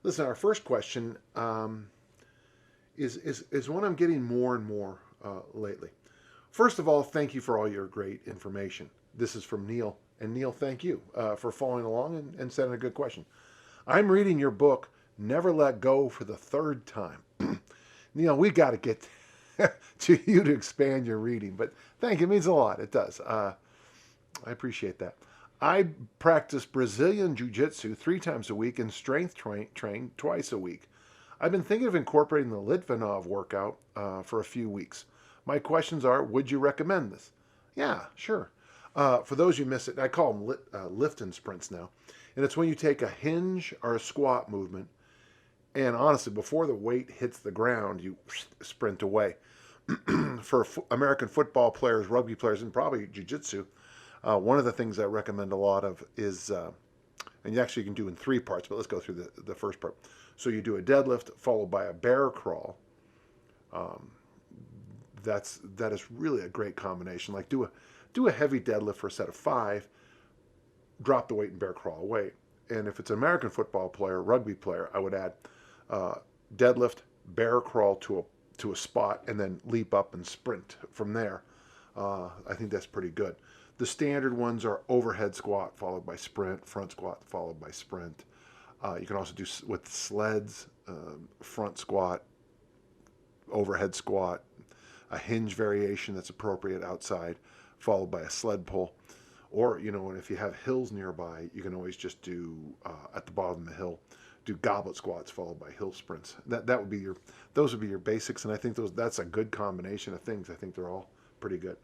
Listen, our first question is one I'm getting more and more lately. First of all, thank you for all your great information. This is from Neil. And Neil, thank you for following along and sending a good question. I'm reading your book, Never Let Go, for the third time. Neil, we got to get to you to expand your reading, but thank you. It means a lot. It does. I appreciate that. I practice Brazilian Jiu-Jitsu 3 times a week and strength train twice a week. I've been thinking of incorporating the Litvinov workout for a few weeks. My questions are, would you recommend this? Yeah, sure. For those you miss it, I call them lift and sprints now. And it's when you take a hinge or a squat movement, and honestly, before the weight hits the ground, you sprint away. For American football players, rugby players, and probably jiu-jitsu, one of the things I recommend a lot of is, and you actually can do in 3 parts, but let's go through the first part. So you do a deadlift followed by a bear crawl. That is really a great combination. Like do a heavy deadlift for a set of 5, drop the weight and bear crawl away. And if it's an American football player, rugby player, I would add deadlift, bear crawl to a spot, and then leap up and sprint from there. I think that's pretty good. The standard ones are overhead squat followed by sprint, front squat followed by sprint. You can also do with sleds, front squat, overhead squat, a hinge variation that's appropriate outside, followed by a sled pull. Or, if you have hills nearby, you can always just do, at the bottom of the hill, do goblet squats followed by hill sprints. Those would be your basics, and I think that's a good combination of things. I think they're all pretty good.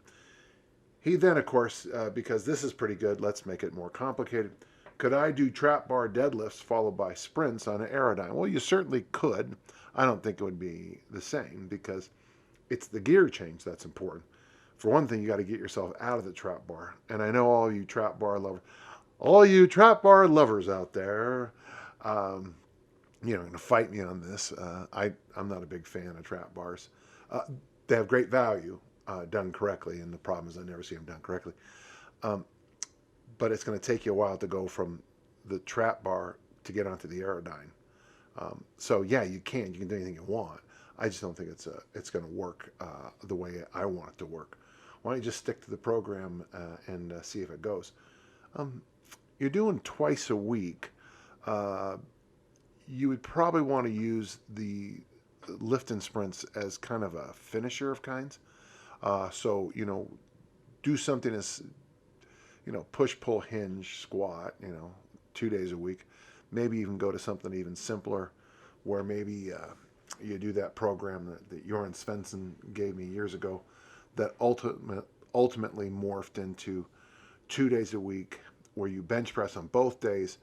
He then, of course, because this is pretty good, let's make it more complicated. Could I do trap bar deadlifts followed by sprints on an aerodyne? Well, you certainly could. I don't think it would be the same because it's the gear change that's important. For one thing, you got to get yourself out of the trap bar. And I know all you trap bar lovers out there, going to fight me on this. I'm not a big fan of trap bars. They have great value done correctly, and the problem is I never see them done correctly. But it's going to take you a while to go from the trap bar to get onto the aerodyne. So yeah, you can do anything you want. I just don't think it's going to work the way I want it to work. Why don't you just stick to the program and see if it goes? You're doing twice a week. You would probably want to use the lift and sprints as kind of a finisher of kinds. So do something as push, pull, hinge, squat. 2 days a week. Maybe even go to something even simpler, where maybe you do that program that Joran Svensson gave me years ago, that ultimately morphed into 2 days a week, where you bench press on both days,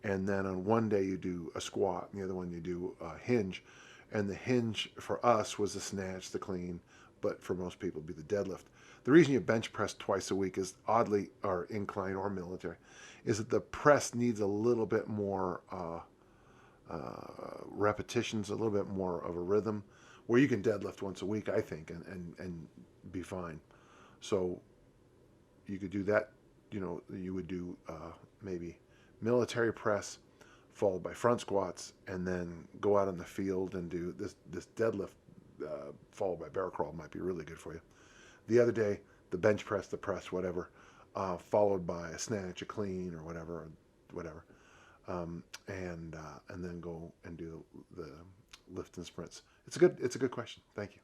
and then on one day you do a squat, and the other one you do a hinge. And the hinge for us was the snatch, the clean, but for most people it'd be the deadlift. The reason you bench press twice a week is oddly, or incline or military, is that the press needs a little bit more repetitions, a little bit more of a rhythm, where you can deadlift once a week, I think, and be fine. So you could do that. You would do maybe military press followed by front squats, and then go out on the field and do this deadlift followed by bear crawl might be really good for you. The other day, the bench press, the press, whatever, followed by a snatch, a clean, or whatever, and then go and do the lift and sprints. It's a good question. Thank you.